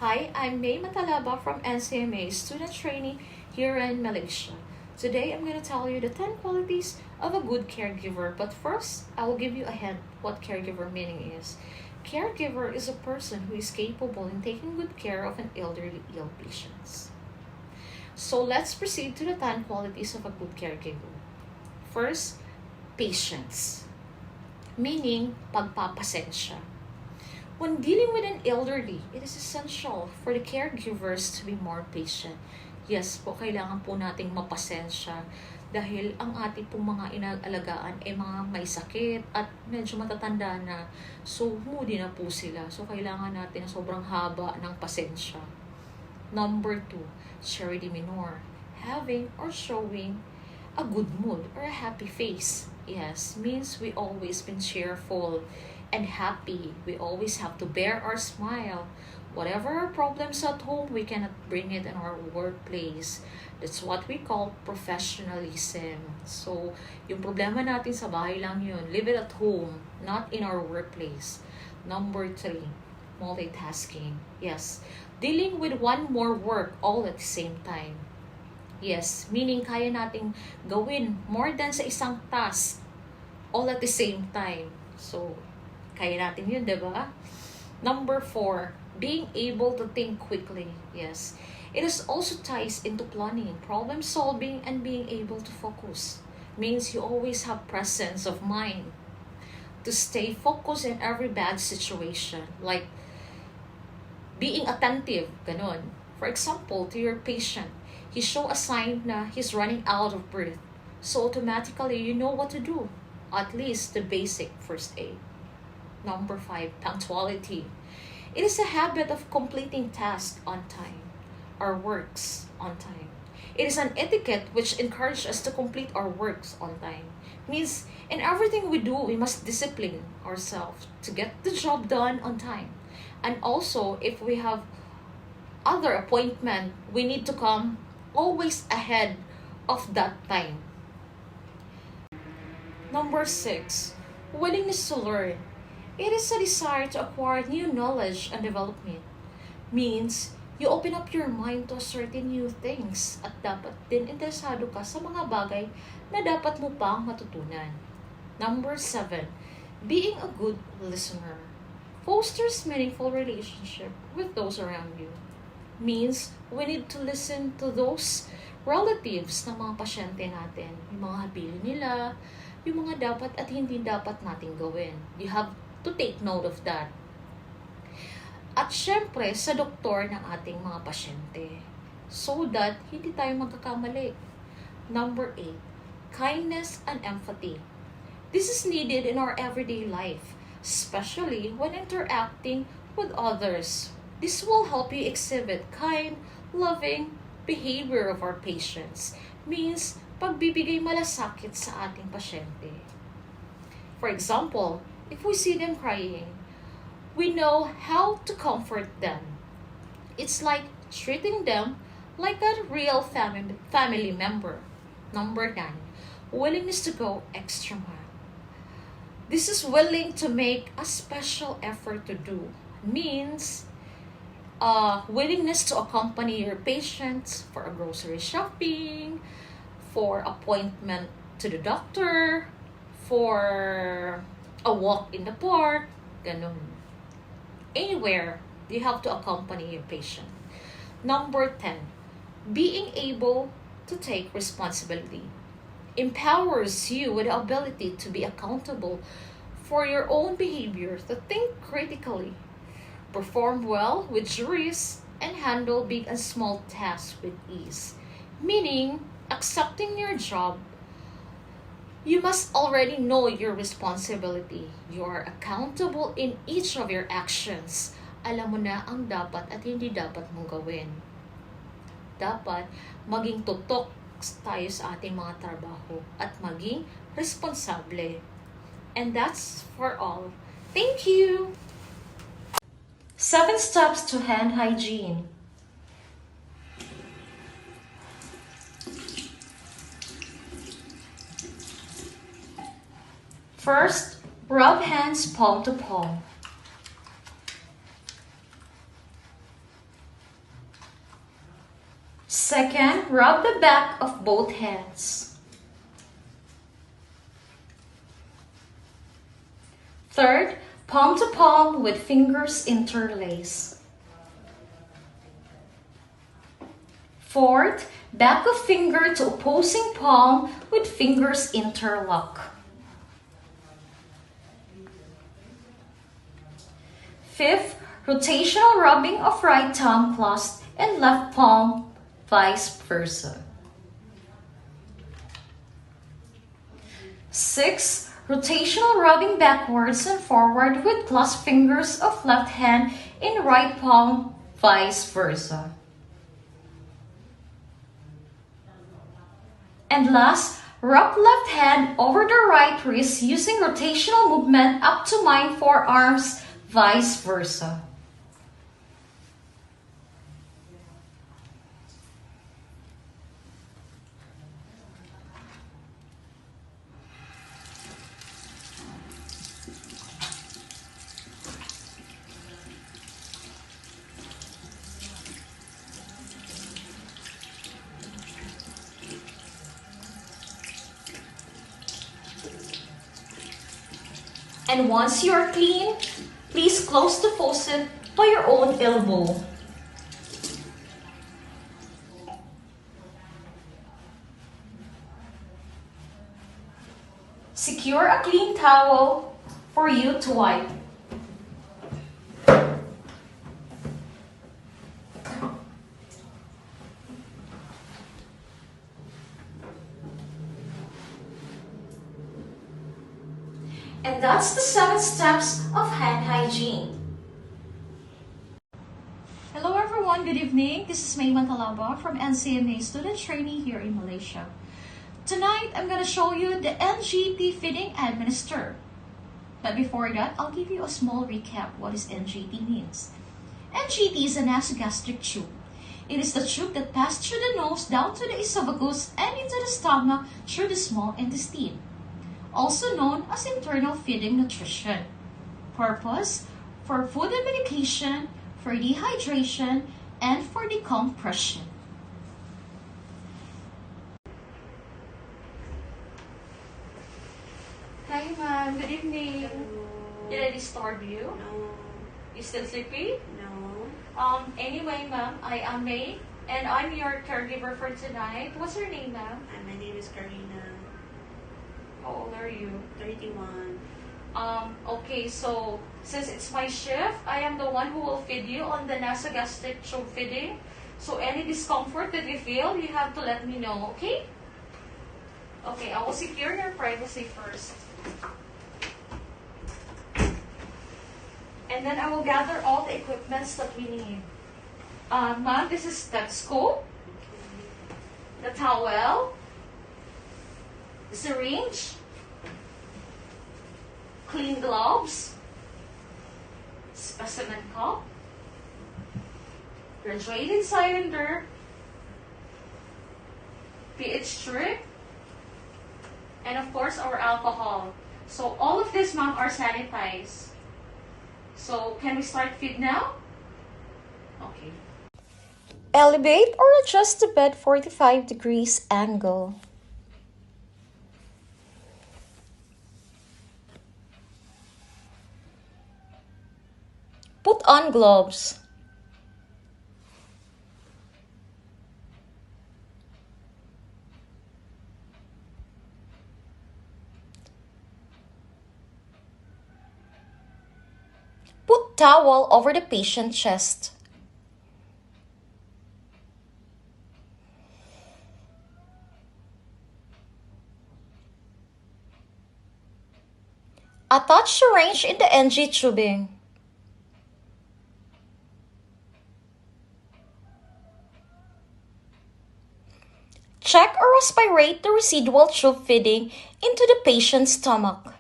Hi, I'm Mantalaba from NCMA, student trainee here in Malaysia. Today I'm going to tell you the 10 qualities of a good caregiver. But first, I will give you a hint what caregiver meaning is. Caregiver is a person who is capable in taking good care of an elderly ill patients. So let's proceed to the 10 qualities of a good caregiver. First, patience. Meaning, pagpapasensya. When dealing with an elderly, it is essential for the caregivers to be more patient. Yes po, kailangan po nating mapasensya dahil ang ating pong mga inaalagaan ay mga may sakit at medyo matatanda na. So, moody na po sila. So, kailangan natin na sobrang haba ng pasensya. Number 2, charity minor. Having or showing a good mood or a happy face. Yes, means we always been cheerful and happy. We always have to bear our smile. Whatever our problems at home, we cannot bring it in our workplace. That's what we call professionalism. So, yung problema natin sa bahay lang yun. Leave it at home, not in our workplace. Number 3, multitasking. Yes, dealing with one more work all at the same time. Yes, meaning kaya nating gawin more than sa isang task all at the same time. So, kaya natin yun, diba? Number 4, being able to think quickly. Yes, it is also ties into planning, problem solving, and being able to focus. Means you always have presence of mind to stay focused in every bad situation. Like, being attentive, ganon. For example, to your patient, he show a sign na he's running out of breath. So automatically, you know what to do. At least the basic first aid. Number 5, punctuality. It is a habit of completing tasks on time, our works on time. It is an etiquette which encourages us to complete our works on time. Means in everything we do, we must discipline ourselves to get the job done on time. And also, if we have other appointment, we need to come always ahead of that time. Number 6, willingness to learn. It is a desire to acquire new knowledge and development. Means, you open up your mind to certain new things at dapat din interesado ka sa mga bagay na dapat mo pang matutunan. Number 7, being a good listener. Fosters meaningful relationship with those around you. Means, we need to listen to those relatives ng mga pasyente natin. Yung mga habilin nila, yung mga dapat at hindi dapat nating gawin. You have to take note of that. At syempre, sa doktor ng ating mga pasyente. So that hindi tayo magkakamali. Number 8, kindness and empathy. This is needed in our everyday life, especially when interacting with others. This will help you exhibit kind, loving behavior of our patients. Means, pagbibigay malasakit sa ating pasyente. For example, if we see them crying, we know how to comfort them. It's like treating them like a real family member. Number 9, willingness to go extra mile. This is willing to make a special effort to do. Means, willingness to accompany your patients for a grocery shopping, for appointment to the doctor, for a walk in the park, ganun. Anywhere, you have to accompany your patient. Number 10, being able to take responsibility. Empowers you with the ability to be accountable for your own behavior, to think critically, perform well with juries, and handle big and small tasks with ease. Meaning, accepting your job, you must already know your responsibility. You are accountable in each of your actions. Alam mo na ang dapat at hindi dapat mong gawin. Dapat maging tutok tayo sa ating mga trabaho at maging responsable. And that's for all. Thank you! 7 steps to hand hygiene. First, rub hands palm to palm. Second, rub the back of both hands. Third, palm to palm with fingers interlace. Fourth, back of finger to opposing palm with fingers interlock. Fifth, rotational rubbing of right thumb clasped and left palm, vice versa. Sixth, rotational rubbing backwards and forward with clasped fingers of left hand in right palm, vice versa. And last, rub left hand over the right wrist using rotational movement up to my forearms, vice versa. And once you are clean, please close the faucet by your own elbow. Secure a clean towel for you to wipe. And that's the 7 steps of hand hygiene. Hello everyone, good evening. This is Mantalaba from NCMA Student Training here in Malaysia. Tonight, I'm going to show you the NGT Feeding Administer. But before that, I'll give you a small recap what is NGT means. NGT is a nasogastric tube. It is the tube that passes through the nose down to the esophagus and into the stomach through the small intestine, also known as internal feeding nutrition. Purpose: for food and medication, for dehydration, and for decompression. Hi ma'am, good evening. Hello. Did I disturb you? No. You still sleepy? No. Anyway ma'am, I am May and I'm your caregiver for tonight. What's your name ma'am? My name is Karina. How old are you? 31. Okay, so since it's my shift, I am the one who will feed you on the nasogastric tube feeding. So any discomfort that you feel, you have to let me know, okay? Okay, I will secure your privacy first. And then I will gather all the equipments that we need. Ma'am, this is stethoscope, the towel, syringe, clean gloves, specimen cup, graduated cylinder, pH strip, and of course our alcohol. So all of this, ma'am, are sanitized. So can we start feed now? Okay. Elevate or adjust the bed 45 degrees angle. Put on gloves. Put towel over the patient's chest. Attach syringe in the NG tubing. Check or aspirate the residual tube feeding into the patient's stomach.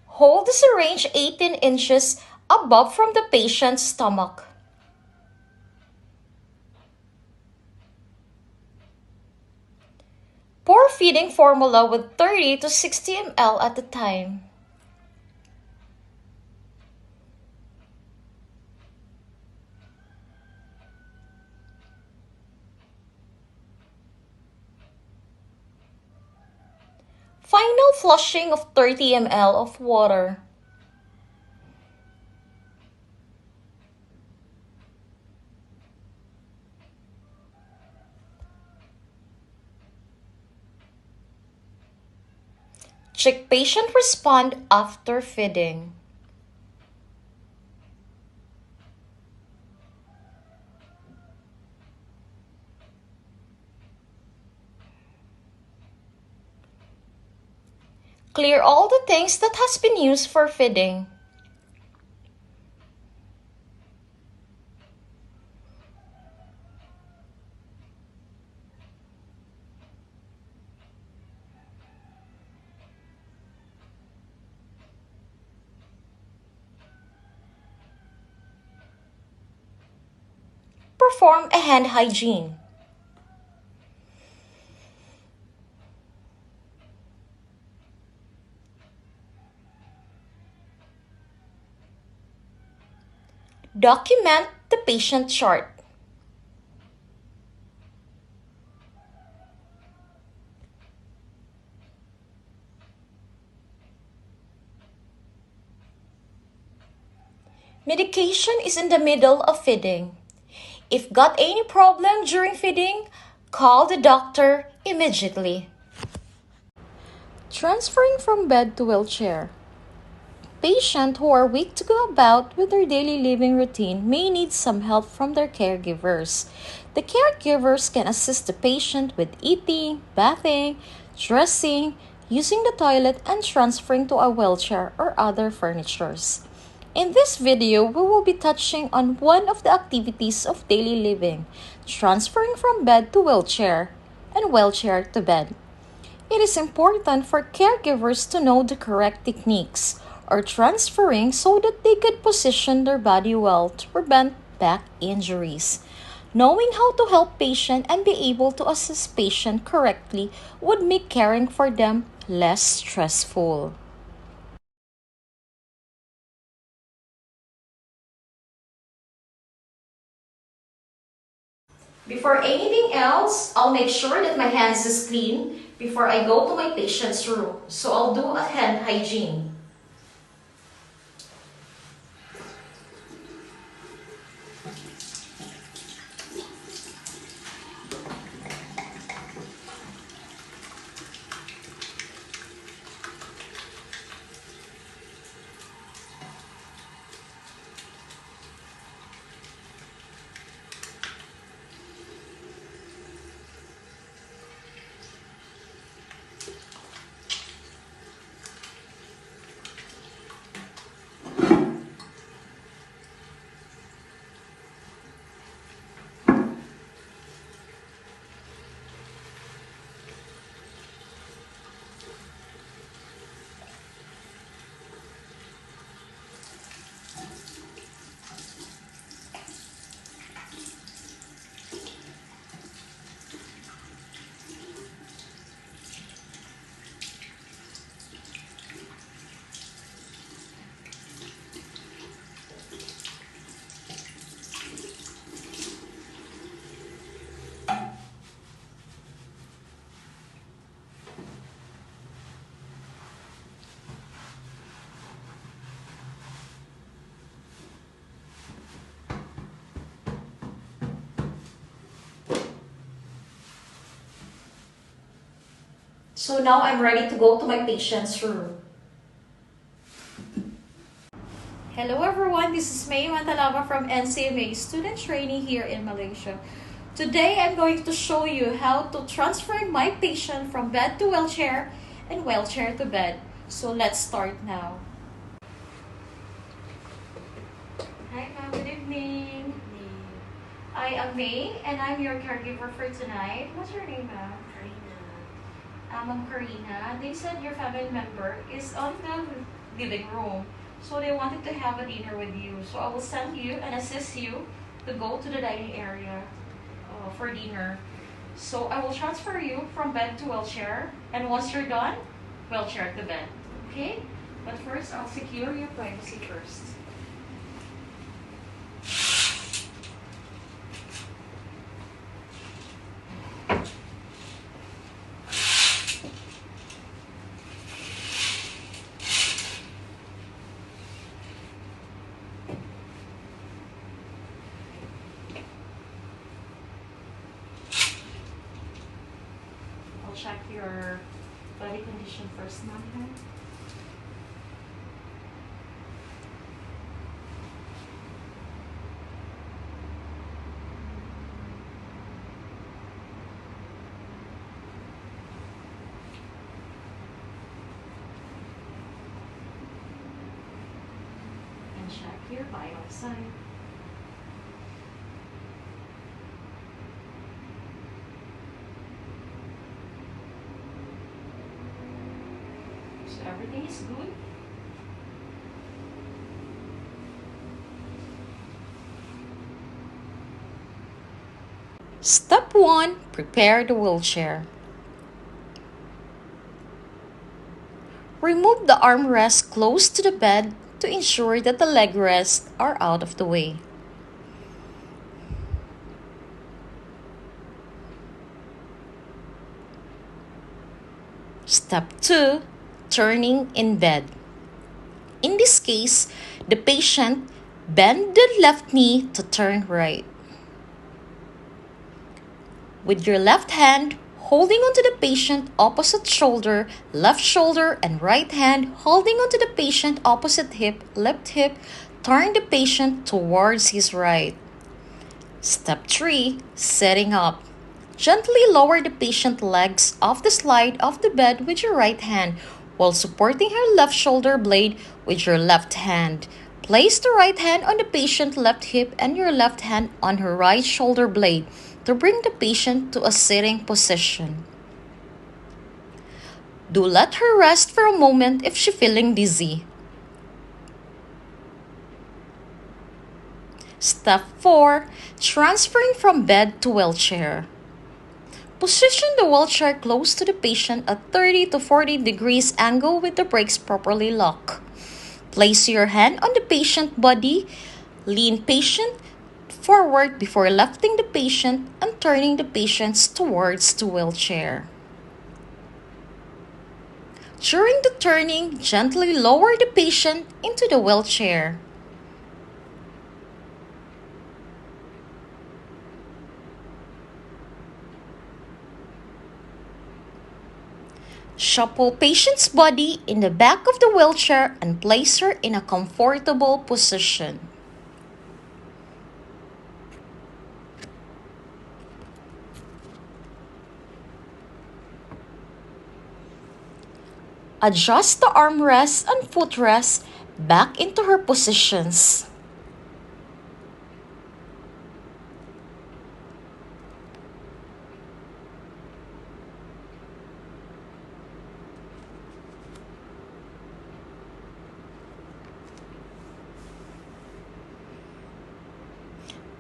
Hold the syringe 18 inches above from the patient's stomach. Pour feeding formula with 30 to 60 ml at a time. Final flushing of 30 ml of water. Check patient respond after feeding. Clear all the things that has been used for feeding. Perform a hand hygiene. Document the patient chart. Medication is in the middle of feeding. If got any problem during feeding, call the doctor immediately. Transferring from bed to wheelchair. Patients who are weak to go about with their daily living routine may need some help from their caregivers. The caregivers can assist the patient with eating, bathing, dressing, using the toilet, and transferring to a wheelchair or other furnitures. In this video, we will be touching on one of the activities of daily living, transferring from bed to wheelchair and wheelchair to bed. It is important for caregivers to know the correct techniques or transferring so that they could position their body well to prevent back injuries. Knowing how to help patient and be able to assist patient correctly would make caring for them less stressful. Before anything else, I'll make sure that my hands is clean before I go to my patient's room. So I'll do a hand hygiene. So now I'm ready to go to my patient's room. Hello everyone, this is Mantalaba from NCMA, student trainee here in Malaysia. Today I'm going to show you how to transfer my patient from bed to wheelchair and wheelchair to bed. So let's start now. Hi ma'am, good evening. I am May and I'm your caregiver for tonight. What's your name ma'am? Ma'am Karina, they said your family member is on the living room. So they wanted to have a dinner with you. So I will send you and assist you to go to the dining area for dinner. So I will transfer you from bed to wheelchair, and once you're done, wheelchair to bed. Okay? But first, I'll secure your privacy first. I'll check your body condition first, ma'am. And check your vital sign. So everything is good. Step 1. Prepare the wheelchair. Remove the armrest close to the bed to ensure that the leg rests are out of the way. Step 2. Turning in bed. In this case, the patient bend the left knee to turn right. With your left hand, holding onto the patient opposite shoulder, left shoulder, and right hand holding onto the patient opposite hip, left hip, turn the patient towards his right. Step 3. Setting up. Gently lower the patient legs off the slide of the bed with your right hand while supporting her left shoulder blade with your left hand. Place the right hand on the patient's left hip and your left hand on her right shoulder blade to bring the patient to a sitting position. Do let her rest for a moment if she's feeling dizzy. Step 4. Transferring from bed to wheelchair. Position the wheelchair close to the patient at 30 to 40 degrees angle with the brakes properly locked. Place your hand on the patient body. Lean patient forward before lifting the patient and turning the patient towards the wheelchair. During the turning, gently lower the patient into the wheelchair. Shuffle patient's body in the back of the wheelchair and place her in a comfortable position. Adjust the armrest and footrest back into her positions.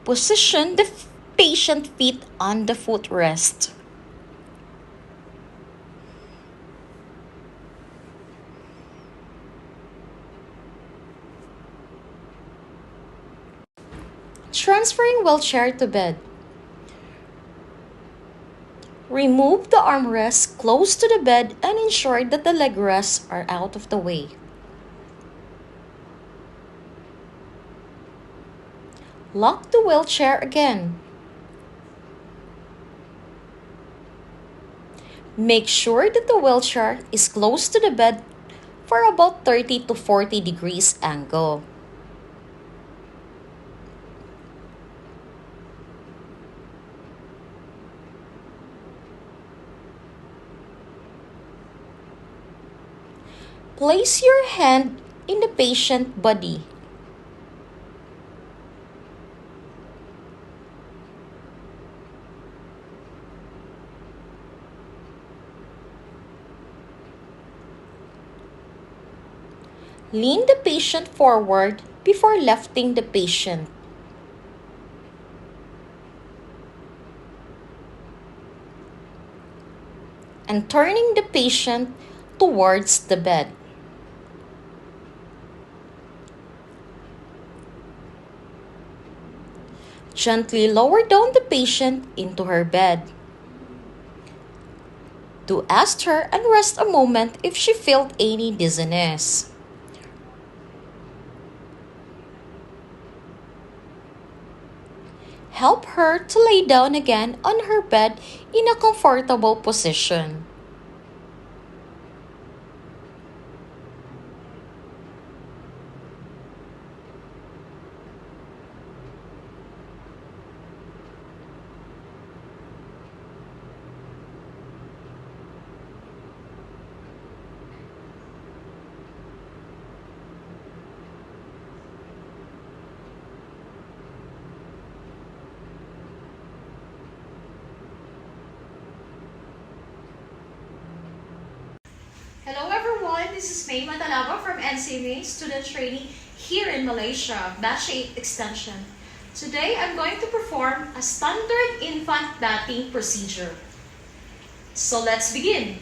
Position the patient feet on the footrest. Transferring wheelchair to bed. Remove the armrest close to the bed and ensure that the leg rests are out of the way. Lock the wheelchair again. Make sure that the wheelchair is close to the bed for about 30 to 40 degrees angle. Place your hand in the patient body. Lean the patient forward before lifting the patient. and turning the patient towards the bed. Gently lower down the patient into her bed. Do ask her and rest a moment if she felt any dizziness. Help her to lay down again on her bed in a comfortable position. Hello everyone, this is Mantalaba from NCMA Student Training here in Malaysia, Batch 8 Extension. Today I'm going to perform a standard infant bathing procedure. So let's begin.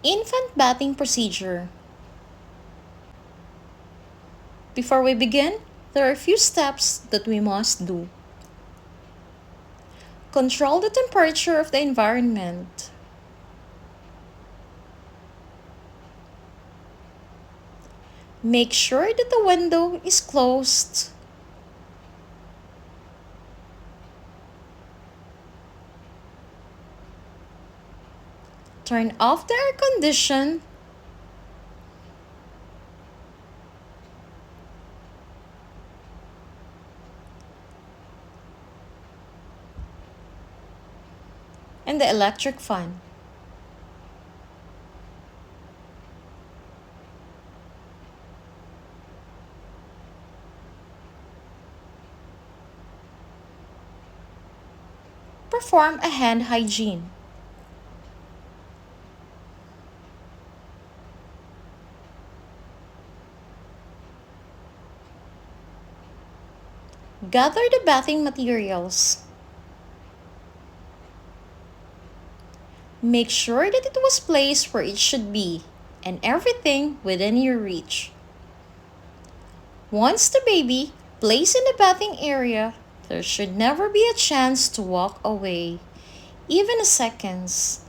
Infant bathing procedure. Before we begin, there are a few steps that we must do. Control the temperature of the environment. Make sure that the window is closed. Turn off the air condition. And the electric fan. Perform a hand hygiene. Gather the bathing materials. Make sure that it was placed where it should be and everything within your reach. Once the baby placed in the bathing area, there should never be a chance to walk away, even a seconds.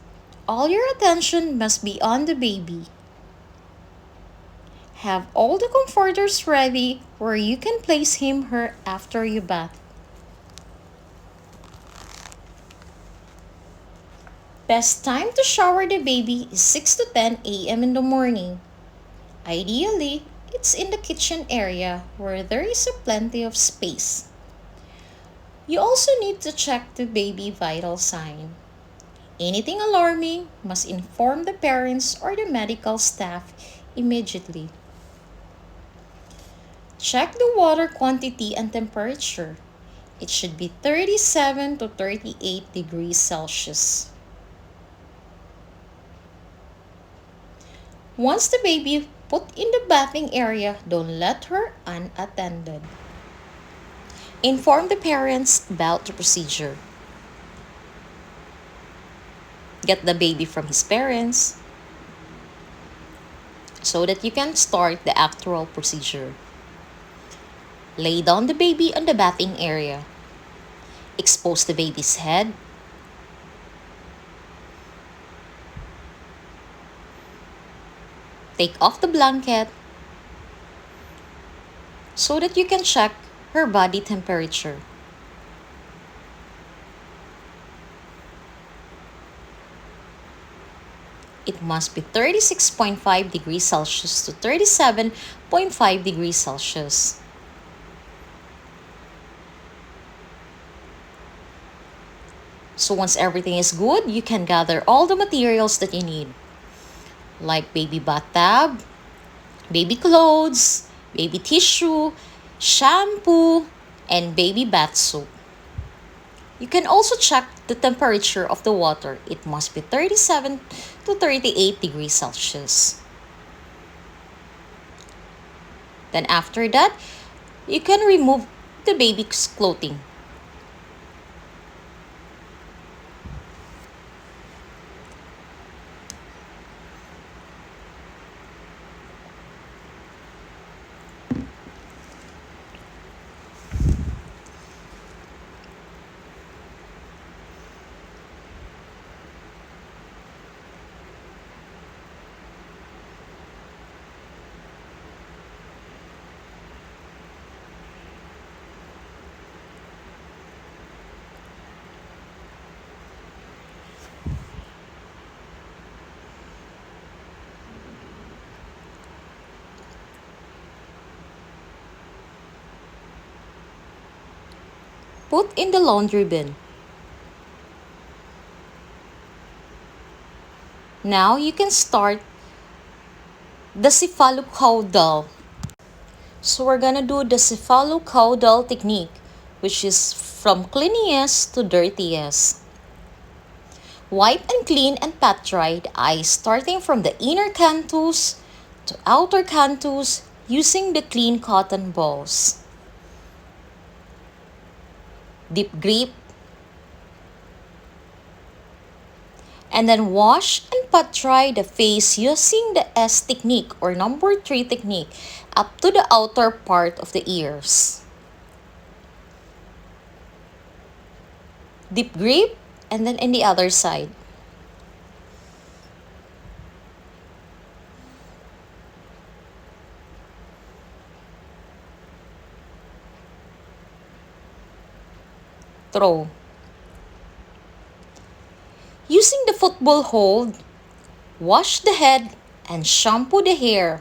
All your attention must be on the baby. Have all the comforters ready where you can place him/her after you bath. Best time to shower the baby is 6 to 10 a.m. in the morning. Ideally, it's in the kitchen area where there is a plenty of space. You also need to check the baby vital sign. Anything alarming must inform the parents or the medical staff immediately. Check the water quantity and temperature. It should be 37 to 38 degrees Celsius. Once the baby put in the bathing area, don't let her unattended. Inform the parents about the procedure. Get the baby from his parents so that you can start the actual procedure. Lay down the baby on the bathing area. Expose the baby's head. Take off the blanket so that you can check her body temperature. It must be 36.5 degrees Celsius to 37.5 degrees Celsius. So once everything is good, you can gather all the materials that you need, like baby bathtub, baby clothes, baby tissue, shampoo, and baby bath soap. You can also check the temperature of the water. It must be 37 to 38 degrees Celsius. Then after that, you can remove the baby's clothing. Put in the laundry bin. Now you can start the cephalocaudal. So we're gonna do the cephalocaudal technique, which is from cleanest to dirtiest. Wipe and clean and pat dry the eyes starting from the inner canthus to outer canthus using the clean cotton balls. Deep grip. And then wash and pat dry the face using the S technique or number 3 technique up to the outer part of the ears. Deep grip and then in the other side. Throw. Using the football hold, wash the head and shampoo the hair.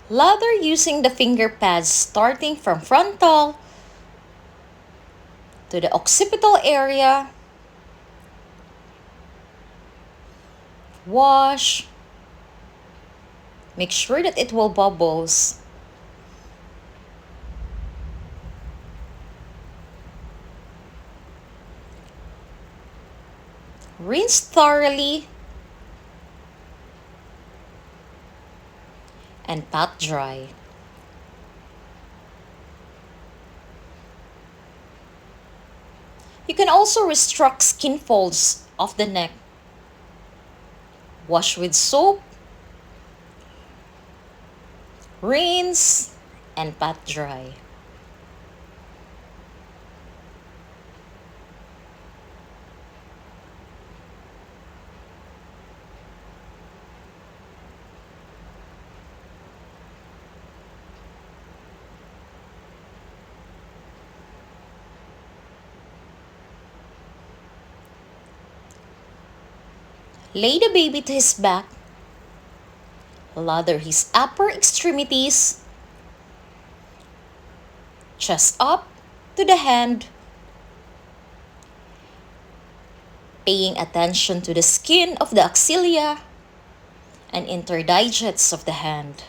Lather using the finger pads starting from frontal to the occipital area. Wash. Make sure that it will bubbles. Rinse thoroughly and pat dry. You can also restruct skin folds of the neck. Wash with soap, rinse, and pat dry. Lay the baby to his back. Lather his upper extremities. Chest up to the hand. Paying attention to the skin of the axilla and interdigits of the hand.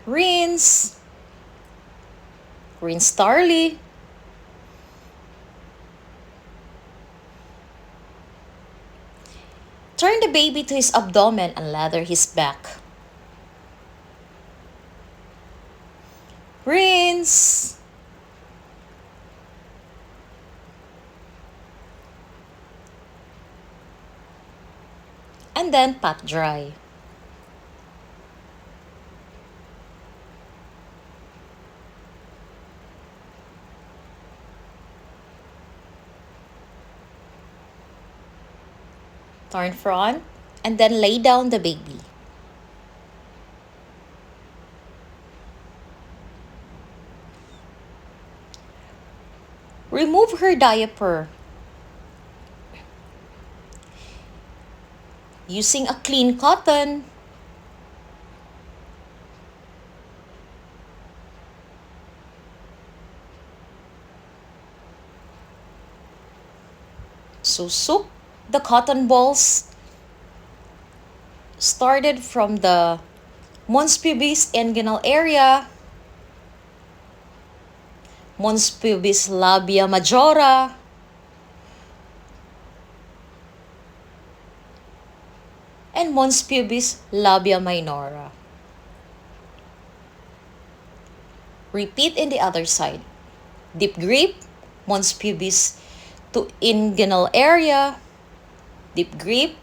Rinse. Rinse thoroughly. Turn the baby to his abdomen and lather his back. Rinse. And then pat dry. Turn front and then lay down the baby. Remove her diaper. Using a clean cotton. So soak the cotton balls started from the mons pubis inguinal area, mons pubis labia majora, and mons pubis labia minora. Repeat in the other side. Deep grip, mons pubis to inguinal area, deep grip,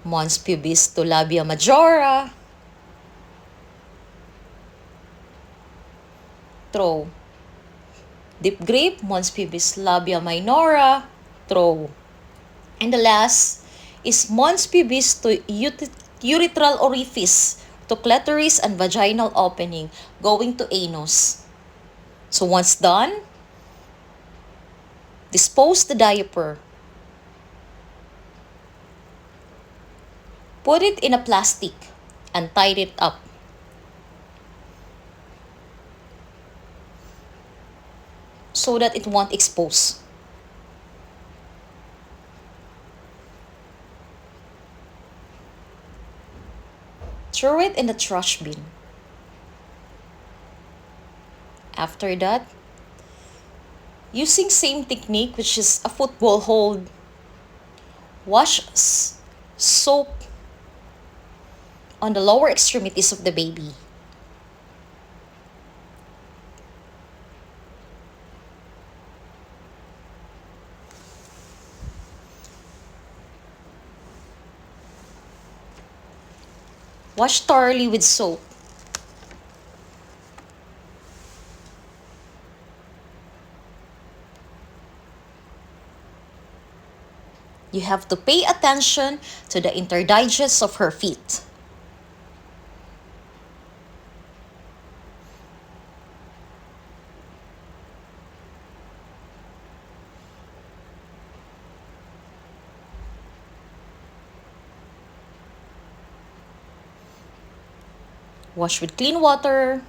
mons pubis to labia majora, throw. Deep grip, mons pubis labia minora, throw. And the last is mons pubis to urethral orifice, to clitoris and vaginal opening, going to anus. So once done, dispose the diaper. Put it in a plastic and tie it up. So that it won't expose. Throw it in the trash bin. After that, using same technique, which is a football hold, wash soap on the lower extremities of the baby. Wash thoroughly with soap. You have to pay attention to the interdigest of her feet. Wash with clean water.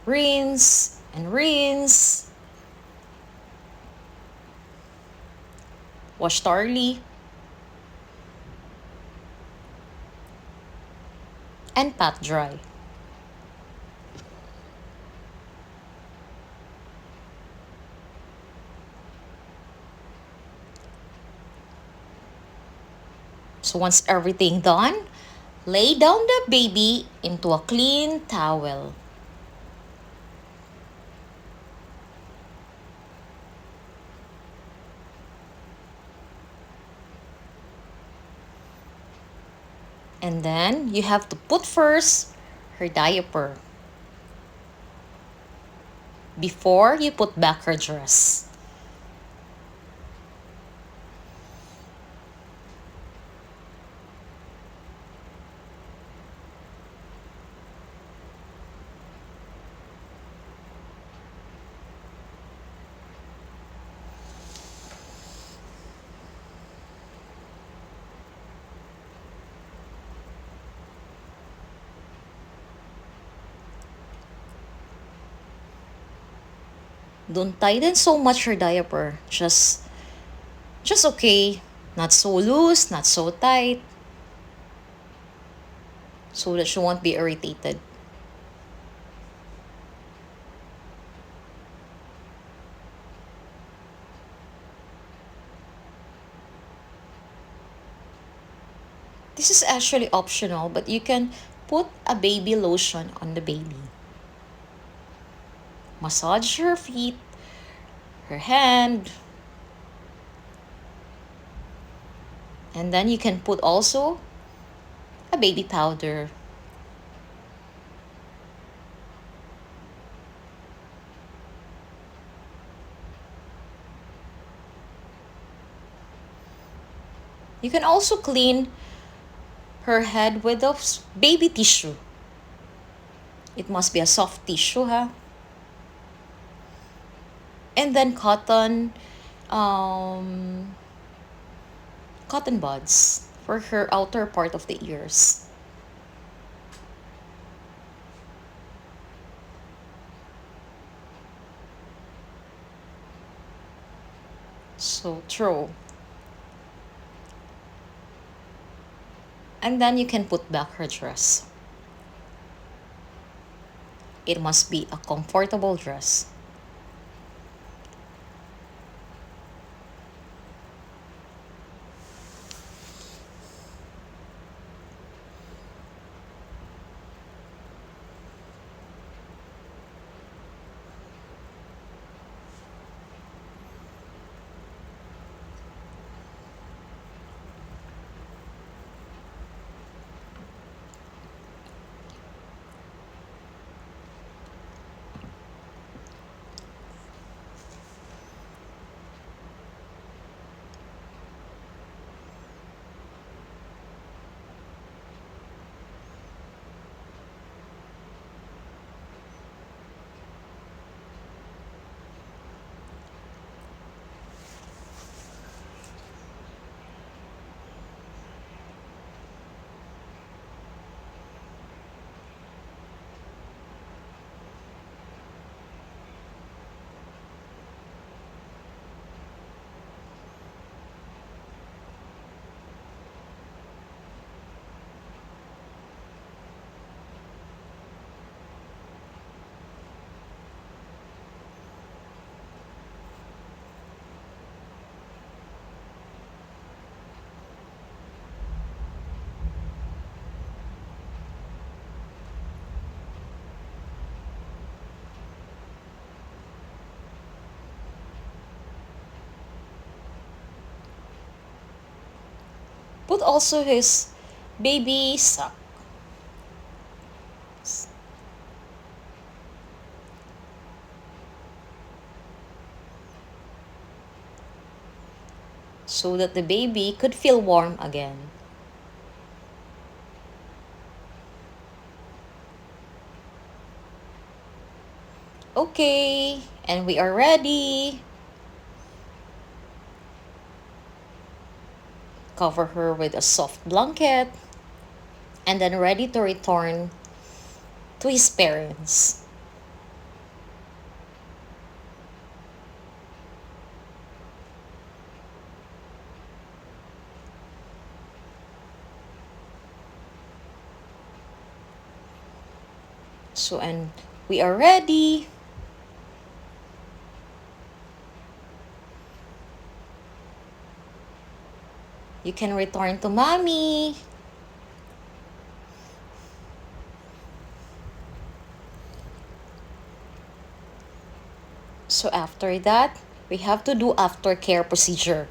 Rinse and rinse. Wash thoroughly. And pat dry. So once everything done, lay down the baby into a clean towel. And then you have to put first her diaper before you put back her dress. Don't tighten so much her diaper. Just okay. Not so loose, not so tight. So that she won't be irritated. This is actually optional, but you can put a baby lotion on the baby. Massage her feet, her hand. And then you can put also a baby powder. You can also clean her head with a baby tissue. It must be a soft tissue, huh? And then um, cotton buds for her outer part of the ears. So true. And then you can put back her dress. It must be a comfortable dress. Put also his baby sock. So that the baby could feel warm again. Okay, and we are ready. Cover her with a soft blanket and then ready to return to his parents. So, and we are ready. You can return to mommy. So after that, we have to do aftercare procedure.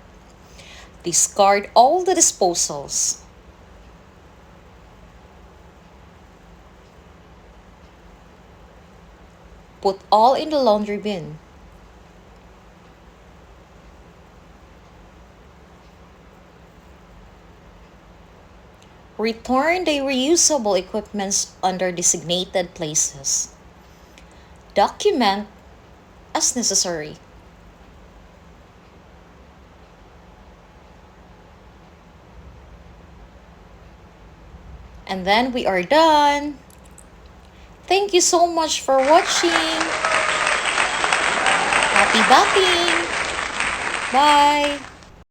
Discard all the disposals. Put all in the laundry bin. Return the reusable equipments under designated places. Document as necessary. And then we are done. Thank you so much for watching. Happy bapping. Bye.